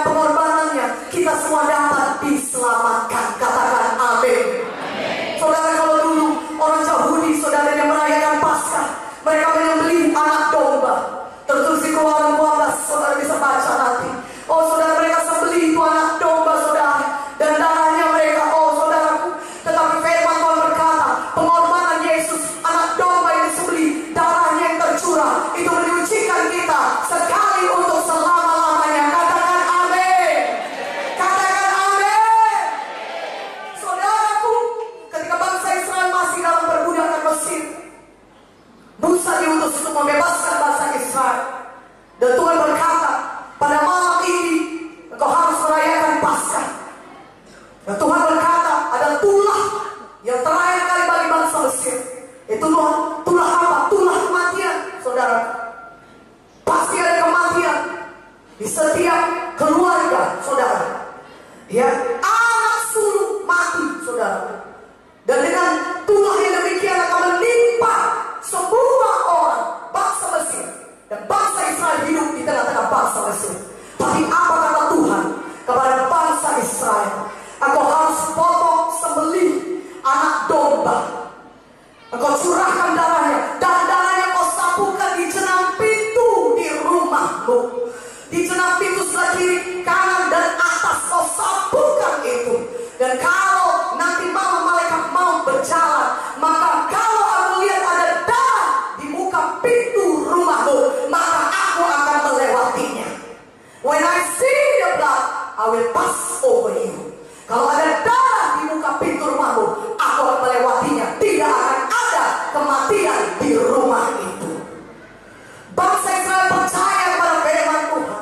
pengorbanannya, kita semua dapat diselamatkan. Katakan amin. Saudara, kalau dulu orang Yahudi, saudara, yang merayakan Paskah, mereka menyembelih anak domba. Tertulis di Keluaran 12, saudara bisa baca nanti. Oh saudara, mereka sembelih itu anak domba, saudara, dan darahnya mereka, oh saudaraku. Tetapi firman Tuhan berkata, pengorbanan Yesus, anak domba yang disembelih, darahnya yang tercurah, itu menyucikan kita sekali untuk selama-lamanya. Katakan amin. Katakan amin. Saudaraku, ketika bangsa Israel masih dalam perbudakan Mesir, Musa diutus untuk membebaskan bangsa Israel. Dan Tuhan berkata, pada malam ini engkau harus merayakan Paskah. Dan Tuhan berkata, ada tulah yang terakhir kali bagi bangsa Mesir. Itu tulah apa? Tulah kematian, saudara. Pasti ada kematian di setiap keluarga, saudara. Ya, anak sulung mati, saudara. Dan dengan tulah yang demikian akan menimpa semua orang bangsa Mesir. Dan bangsa Israel hidup di tengah-tengah bangsa Mesir. Tapi apa kata Tuhan kepada bangsa Israel? Engkau harus potong sembelih anak domba. Engkau curahkan darahnya, dan darahnya kau sapukan di jenang pintu di rumahmu. Di jenang pintu sebelah kiri, kanan, dan atas kau sapukan itu. Dan kalau nanti malam malaikat mau berjalan, maka kalau aku lihat ada darah di muka pintu rumahmu, maka aku akan melewatinya. When I see the blood, I will pass over you. Kalau ada darah di muka pintu rumahmu, aku akan melewatinya. Tidak akan ada kematian di rumah itu. Bangsa Israel percaya kepada firman Tuhan.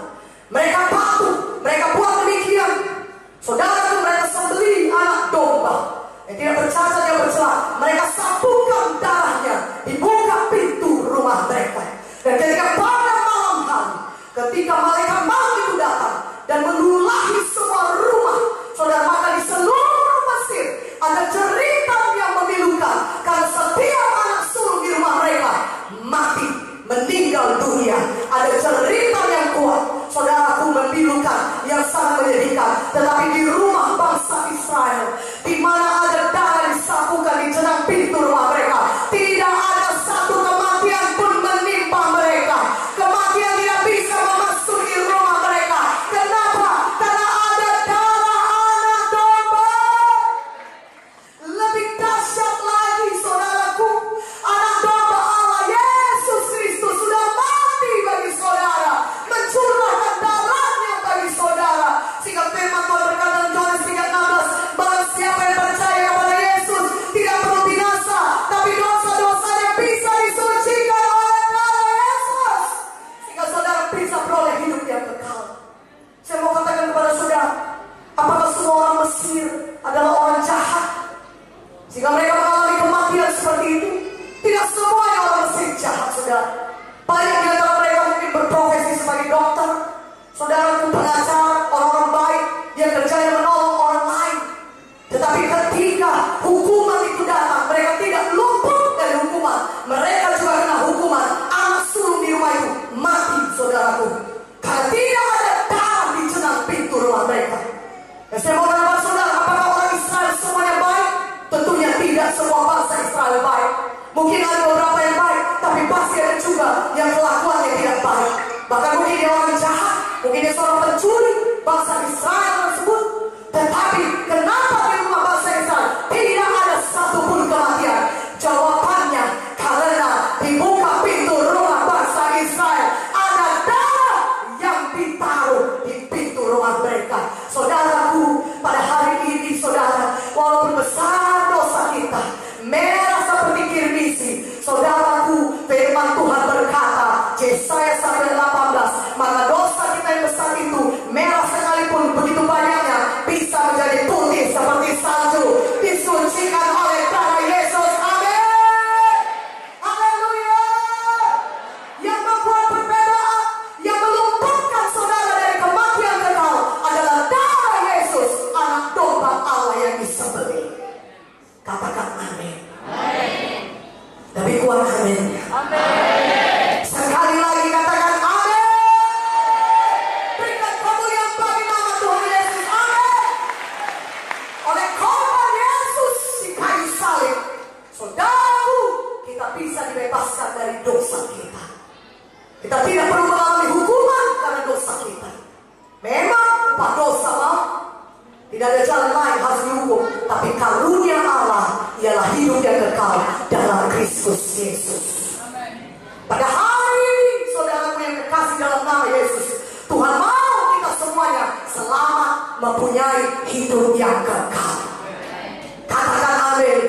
Mereka patuh, mereka buat demikian. Saudara, mereka sembelih anak domba yang tidak bercacat, yang bercela. Mereka sapukan darahnya di muka pintu rumah mereka. Dan ketika pada malam hari, ketika malaikat maut itu datang dan menulahi semua rumah, saudara, maka di seluruh Mesir ada cerita yang memilukan, karena setiap anak sulung di rumah mereka mati, meninggal dunia. Ada cerita yang kuat, saudaraku, memilukan, yang sangat menyedihkan. Tetapi di rumah bangsa Israel, di mana ada darah disapukan di jenang pintu rumah mereka, tidak ada satu kematian pun menimpa mereka. Kematian tidak bisa memasuki rumah mereka. Kenapa? Karena ada darah anak domba. Lebih dahsyat lagi, saudaraku, anak domba Allah Yesus Kristus sudah mati bagi saudara, mencurahkan darahnya bagi saudara. Sehingga firman Tuhan berkata dalam Yohanes 3:16, barang siapa yang percaya kepada Yesus tidak perlu binasa, tapi dosa-dosanya bisa disucikan oleh darah Yesus, sehingga saudara bisa beroleh hidup yang kekal. Saya mau katakan kepada saudara, apakah semua orang Mesir adalah orang jahat sehingga mereka mengalami kematian seperti itu? Tidak semuanya orang Mesir jahat, saudara. Banyak di antara mereka mungkin berprofesi sebagai dokter, saudara, pengacara, orang-orang baik yang kerjanya menolong orang lain. Tetapi ketika hukuman itu datang, mereka tidak luput dari hukuman. Mereka juga kena hukuman. Anak sulung di rumah itu mati, saudaraku, karena tidak ada darah di jenang pintu rumah mereka. Dan saya mau berkata saudara, apakah orang Israel semuanya baik? Tentunya tidak semua bangsa Israel baik. Mungkin ada beberapa yang baik, tapi pasti ada juga yang kelakuannya tidak baik. Bahkan mungkin dia orang jahat, mungkin dia seorang pencuri, bangsa Israel tersebut. Tetapi kenapa di rumah bangsa Israel tidak ada satupun kematian? Jawabannya, karena di muka pintu rumah bangsa Israel ada darah yang ditaruh di pintu rumah mereka. Saudaraku, pada hari ini, saudara, walaupun besar dosa kita, merah seperti kirmisi, saudaraku, firman Tuhan berkata, Yesaya 1:18, maka dosa kita yang besar itu, merah sekalipun begitu banyaknya, bisa menjadi Tidak ada jalan lain harus dihukum. Tapi karunia Allah ialah hidup yang kekal dalam Kristus Yesus. Pada hari ini, saudaraku yang kekasih dalam nama Yesus, Tuhan mau kita semuanya selamat mempunyai hidup yang kekal. Katakan amin.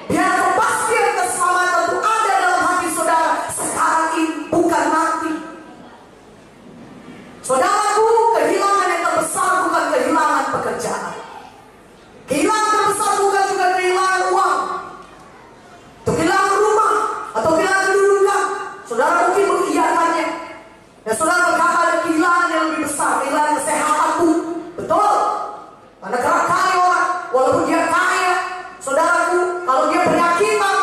Biar kepastian keselamatan itu ada dalam hati saudara sekarang ini, bukan nanti. Saudaraku, kehilangan yang terbesar bukan kehilangan pekerjaan. Kehilangan terbesar bukan juga kehilangan uang, atau kehilangan rumah, atau kehilangan kedudukan. Saudara mungkin mengiyakannya. Dan saudara berkata ada kehilangan yang lebih besar, kehilangan kesehatanmu. Betul. Karena kerap kali orang, walaupun dia kaya, saudaraku, kalau dia penyakitan,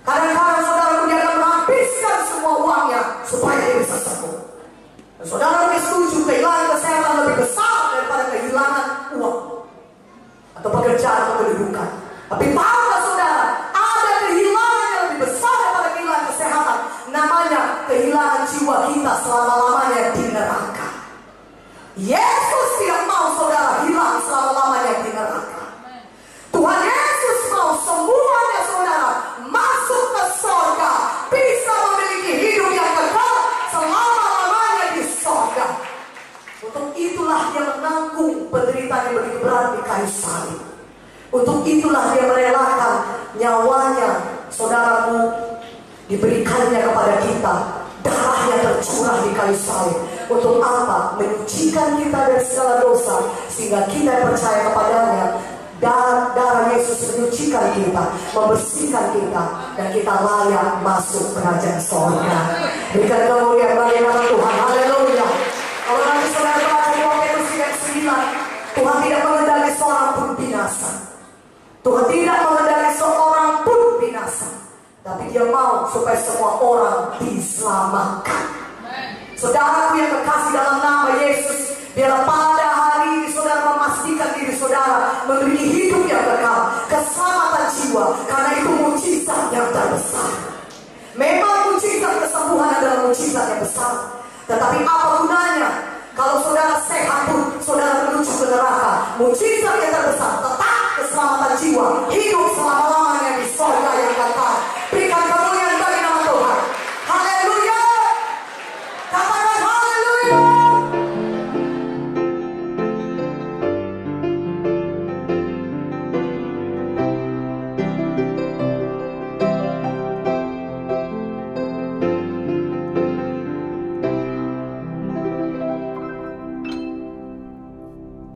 kadang-kadang saudaraku dia akan menghabiskan semua uangnya supaya dia bisa sembuh. Dan saudara mungkin setuju kehilangan kesehatan lebih besar daripada kehilangan uang atau pekerjaan atau kedudukan. Tapi tahukah saudara, ada kehilangan yang lebih besar daripada kehilangan kesehatan. Namanya kehilangan jiwa kita selama-lamanya di neraka. Yesus tidak mau saudara hilang selama-lamanya di neraka. Tuhan Yesus mau semuanya saudara masuk ke surga, bisa memiliki hidup yang kekal selama-lamanya di surga. Untuk itulah dia menanggung penderitaan yang begitu berat di kayu salib. Untuk itulah dia merelakan nyawanya, saudaraku, diberikannya kepada kita. Darahnya tercurah di kayu salib. Untuk apa? Menyucikan kita dari segala dosa, sehingga kita percaya kepadanya. Darah Yesus menyucikan kita, membersihkan kita, dan kita layak masuk kerajaan surga. Berikan kemuliaan bagi nama Tuhan. Haleluya. Kalau nanti saudara baca Yohanes 3:9, Tuhan tidak mengendaki seorang pun binasa. Tuhan tidak mengendaki seorang pun binasa, tapi dia mau supaya semua orang diselamatkan. Saudaraku yang kekasih dalam nama Yesus, biarlah pada hari ini saudara memastikan diri saudara memiliki hidup yang kekal, keselamatan jiwa, karena itu mujizat yang terbesar. Memang mujizat kesembuhan adalah mujizat yang besar, tetapi apa gunanya